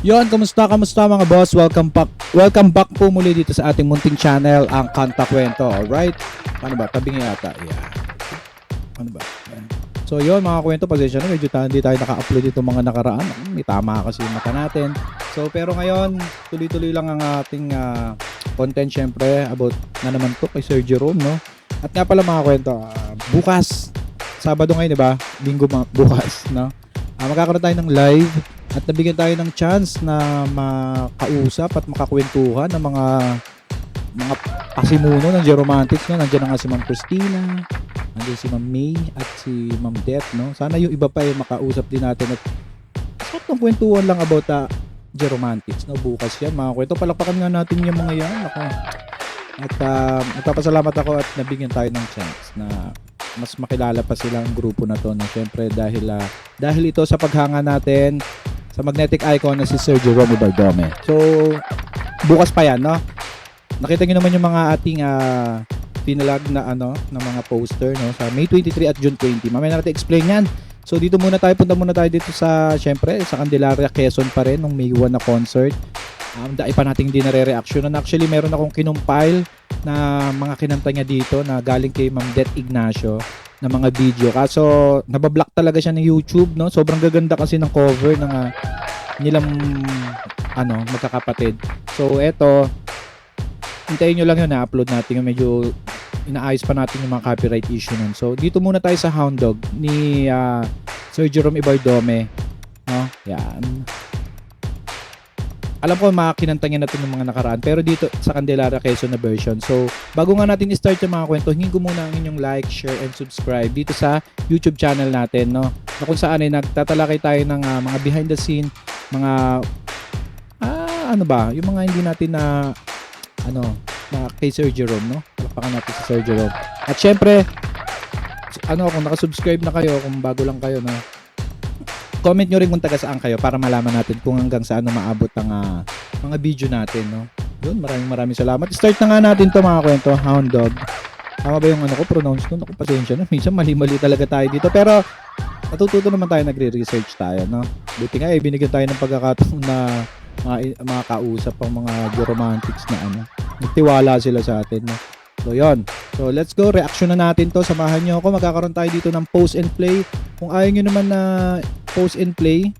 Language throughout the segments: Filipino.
Yon, kamusta mga boss? Welcome back po muli dito sa ating munting channel, ang Kanta Kwento. Alright? Paano ba? Tabing yata. Yeah. Ano ba? Ayan. So yon mga kwento, pasensya na, medyo hindi tayo naka-upload dito mga nakaraan. May tama kasi yung mata natin. So pero ngayon, tuloy-tuloy lang ang ating content syempre about na naman to kay Sir Jerome, no? At nga pala mga kwento, bukas, Sabado ngayon, di ba? Linggo bukas, no? Magkakaroon tayo ng live at nabigyan tayo ng chance na makausap at makakwentuhan ng mga pasimuno ng Geromantics, no? Nandiyan na nga si Ma'am Christina, nandiyan si Ma'am May at si Ma'am Det, no? Sana yung iba pa yung makausap din natin at saktong kwentuhan lang about Geromantics, no? Bukas yan, mga kwento. Palakpakan nga natin yung mga yan. Ako. At magpapasalamat ako at nabigyan tayo ng chance na mas makilala pa silang grupo na to, no? Siyempre dahil ito sa paghanga natin sa magnetic icon na si Sir Jerome Ibardome. So bukas pa yan, no? Nakita niyo naman yung mga ating pinalag na na mga poster, no, sa May 23 at June 20. Mamaya natin explain yan. So dito muna tayo, punta muna tayo dito sa syempre sa Candelaria, Quezon pa rin nung May 1 na concert. Dahil pa nating hindi nare-reactionan. Actually, meron akong kinumpile na mga kinanta niya dito na galing kay Ma'am Det Ignacio na mga video. Kaso, nabablock talaga siya ng YouTube, no? Sobrang gaganda kasi ng cover ng nilang magkakapatid. So, eto, hintayin nyo lang yun, na-upload natin. Medyo inaayos pa natin yung mga copyright issue nun. So, dito muna tayo sa Hound Dog ni Sir Jerome Ibardome. No? Yan. Alam ko makinanta niya natin yung mga nakaraan, pero dito sa Candelaria Quezon na version. So, bago nga natin i-start yung mga kwento, hingin ko muna ang inyong like, share, and subscribe dito sa YouTube channel natin, no? Na kung saan ay nagtatalakay tayo ng mga behind the scene, mga yung mga hindi natin na kay Sir Jerome, no? Palakpakan natin si Sir Jerome. At syempre, kung naka-subscribe na kayo, kung bago lang kayo, no? Comment nyo rin kung taga saan kayo para malaman natin kung hanggang saan maabot ang mga video natin, no? Yun, maraming salamat. Start na nga natin to mga kwento, Hound Dog. Tama ba yung pronounce ko? Naku, pasensya na. Minsan mali-mali talaga tayo dito. Pero natututo naman tayo, nagre-research tayo, no? Buti nga, binigyan tayo ng pagkakataon na mga kausap ang mga Geromantics na nagtiwala sila sa atin, no? So, yun. So, let's go. Reaction na natin to. Samahan nyo ako. Magkakaroon tayo dito ng post and play. Kung ayaw nyo naman na post and play,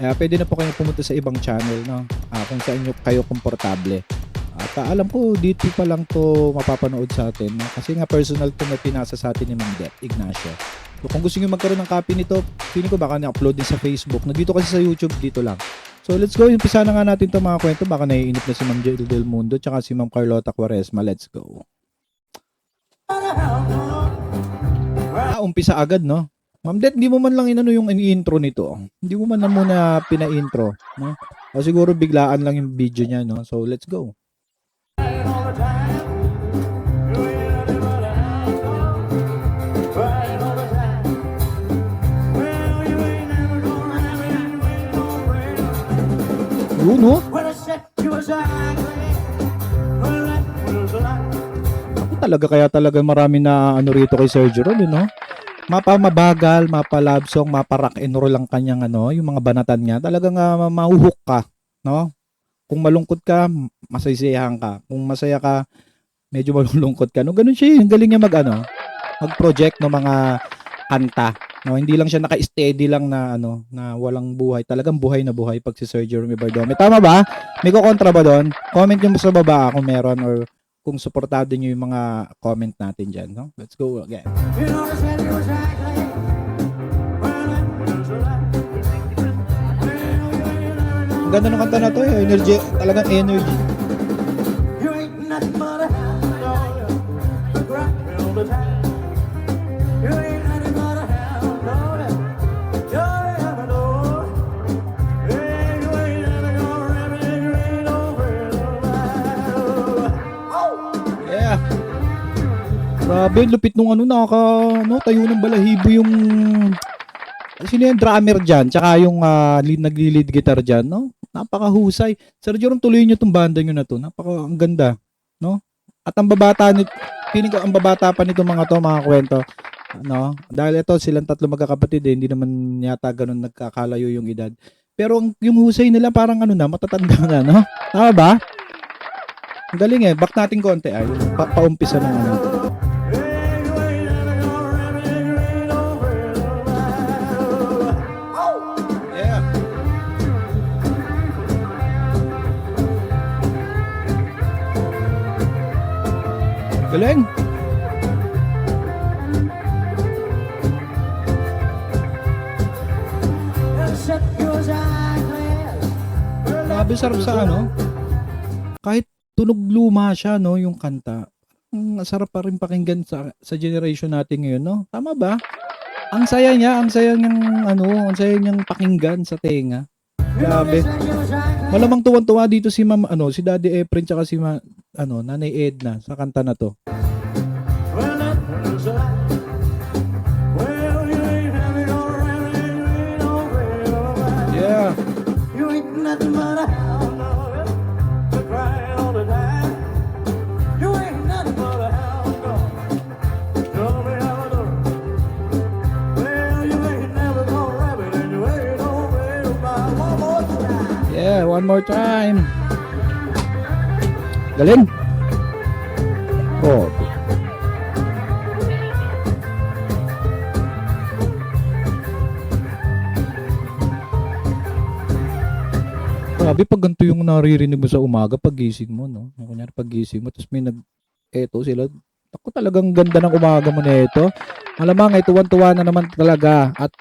pwede na po kayo pumunta sa ibang channel, no? Kung saan kayo komportable. At alam ko, dito pa lang to mapapanood sa atin, no? Kasi nga personal to na pinasa sa atin ni Ma'am Det Ignacio. So, kung gusto nyo magkaroon ng copy nito, feeling ko baka na-upload din sa Facebook. Nandito kasi sa YouTube, dito lang. So, let's go. Umpisa na nga natin to mga kwento. Baka naiinip na si Ma'am Jill Del Mundo tsaka si Ma'am Carlota Quaresma. Let's go. Umpisa agad, no? Ma'am Det, hindi mo man lang yung intro nito. Hindi mo man na muna pina-intro, no? O siguro biglaan lang yung video niya, no? So, let's go. Yun, no? Talaga marami na rito kay Sir Jerome, no? Mabagal, love song, rock and roll lang kanyang yung mga banatan niya. Talagang mahuhook ka, no? Kung malungkot ka, masisiyahan ka. Kung masaya ka, medyo malulungkot ka. No, ganun siya. Ang galing niya mag-project ng mga kanta. No, hindi lang siya naka-steady lang na na walang buhay. Talagang buhay na buhay pag si Sir Jerome Ibardome. Tama ba? May kukontra ba doon? Comment nyo sa baba kung meron or kung suportado nyo yung mga comment natin dyan, no? Let's go again. Ang ganda ng kanta na to, energy, talagang energy. Grabe, lupit nung tayo ng balahibo yung sino yung drummer dyan, tsaka yung nagli-lead guitar dyan, no? Napakahusay. Sir Jerome, tuloy nyo tong banda nyo na to. Ang ganda, no? At ang babata feeling ko ang babata pa nito mga kwento. no? Dahil ito silang tatlo magkakapatid hindi naman yata ganun nagkakalayo yung edad. Pero yung husay nila parang ano na, matatanda na, no? Tama ba? Ang galing eh. Back natin konti ay. Paumpisa ng ano. Yeah. Galing. Grabe sarap sa ano. Kahit tunog luma siya, no, yung kanta. Ang sarap pa rin pakinggan sa generation natin ngayon, no? Tama ba? Ang saya niya, ang saya niyang ano, ang saya niyang pakinggan sa tenga. Grabe. Malamang tuwan-tuwa dito si Ma'am ano, si Daddy Efren tsaka si Nanay Edna sa kanta na to. Yeah. You ain't nothing but a hound dog, crying all the time. You ain't nothing but a hound dog. Tell me how I do. Well, you ain't never gonna rabbit and you ain't already by one more time. Yeah, one more time. Galing. Oh. Grabe pag ganito yung naririnig mo sa umaga paggising mo, no? Kunyari paggising mo, tapos may eto sila. Ako talagang ganda ng umaga mo na ito. Malamang ay tuwan-tuwa na naman talaga at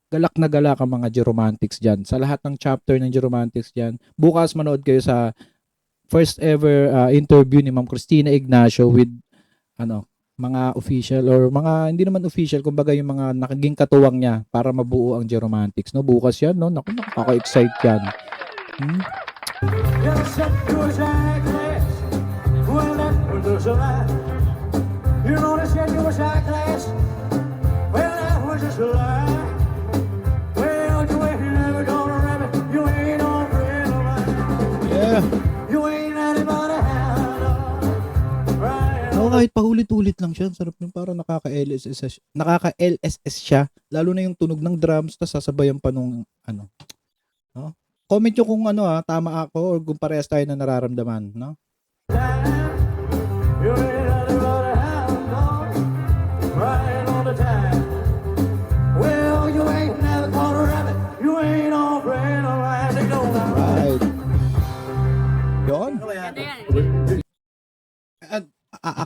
galak na galak ang mga Geromantics dyan. Sa lahat ng chapter ng Geromantics dyan. Bukas manood kayo sa first ever interview ni Ma'am Christina Ignacio with mga official or mga hindi naman official, kumbaga yung mga nakaging katuwang niya para mabuo ang Geromantics, no? Bukas yan, no? Naku, nakaka-excite yan. You said you was high class. Well, that was just a lie. You know they said you was high class. Well, that was just a lie. Well, you ain't never gonna rabbit. You ain't on real life. Yeah. You ain't nothing but a hound dog. Right. Oo, kahit paulit-ulit lang siya, sarap yung parang nakaka-LSS siya. Lalo na yung tunog ng drums, tas sasabayan pa nung no? Comment nyo kung tama ako or kung parehas tayo na nararamdaman, no? You ain't nothing but a hound dog. Crying all the time. Well, you ain't never caught a rabbit. You ain't on real life. They don't know. Right. Yun. At,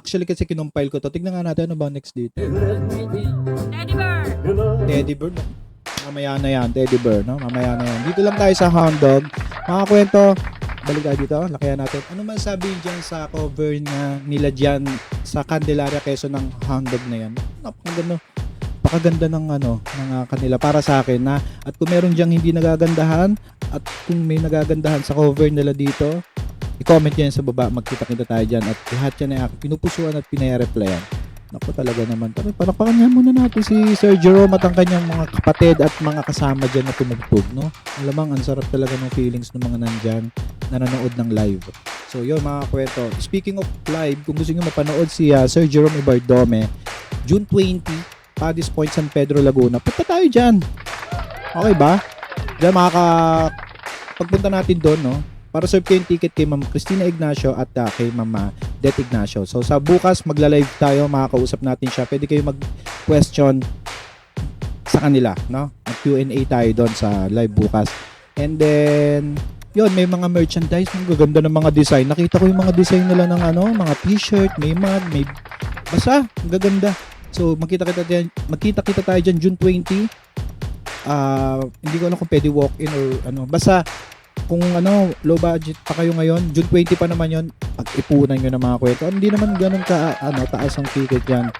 actually kasi kinumpile ko to. Tignan nga natin ano ba next dito. Teddy bear! Teddy Bear. Mamaya na yan, Teddy Bear, no? Mamaya na yan. Dito lang tayo sa Hound Dog. Mga kwento, balik tayo dito. Lakihan natin. Ano man sabi dyan sa cover nila dyan sa Candelaria Quezon ng Hound Dog na yan? Napakaganda ng kanila para sa akin na at kung meron diyang hindi nagagandahan at kung may nagagandahan sa cover nila dito, i-comment nyo yan sa baba. Magkita-kita tayo dyan at lahat yan ay pinupusuan at pinay-replyan. Naku, talaga naman. Palakpakan muna natin si Sir Jerome at ang kanyang mga kapatid at mga kasama dyan na tumugtog, no? Alamang, ang sarap talaga ng feelings ng mga nandyan na nanonood ng live. So, yun mga kwento. Speaking of live, kung gusto nyo mapanood si Sir Jerome Ibardome, June 20, Paddy's Point, San Pedro, Laguna. Punta tayo dyan. Okay ba? Dyan pagpunta natin doon, no? Para serve kayo yung ticket kay Ma'am Christina Ignacio at kay Ma'am Det Ignacio. So sa bukas magla-live tayo, makakausap natin siya. Pwede kayo mag-question sa kanila, no? Mag-Q&A tayo doon sa live bukas. And then yun, may mga merchandise, ang gaganda ng mga design. Nakita ko yung mga design nila ng mga t-shirt, may mug, may basta, ang gaganda. So magkita-kita tayo dyan June 20. Hindi ko alam kung pwede walk-in or basta kung low budget pa kayo ngayon, June 20 pa naman yon, pag-ipunan nyo ng mga kwento. Hindi naman ganun taas ang ticket yan.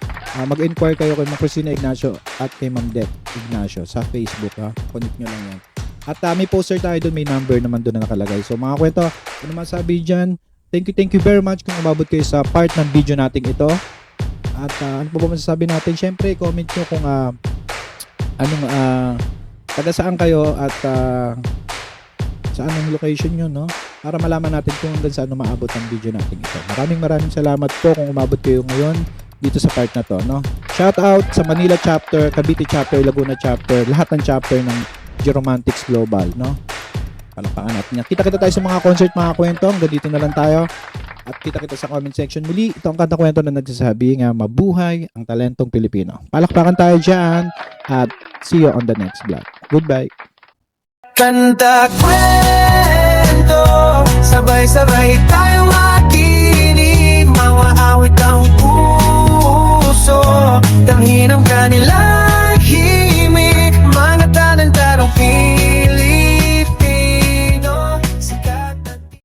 Mag-inquire kayo kay Ma'am Christina Ignacio at kay Ma'am Det Ignacio sa Facebook, ha. Connect nyo lang yan. At may poster tayo doon, may number naman doon na nakalagay. So mga kwento, ano masabi dyan, thank you very much kung umabot kayo sa part ng video natin ito. At ano pa ba masasabi natin? Siyempre, comment nyo kung taga saan kayo at sa anong location nyo, no? Para malaman natin kung hanggang saan maabot ang video natin ito. Maraming salamat po kung umabot kayo ngayon dito sa part na to, no? Shout out sa Manila chapter, Cavite chapter, Laguna chapter, lahat ng chapter ng Geromantics Global, no? Palakpakan natin yan. Kita-kita tayo sa mga concert, mga kwento. Hanggang dito na lang tayo. At kita-kita sa comment section. Muli, ito ang kanta kwento na nagsasabi nga mabuhay ang talentong Pilipino. Palakpakan tayo dyan. At see you on the next vlog. Goodbye. Kanta kwento, sabay-sabay tayong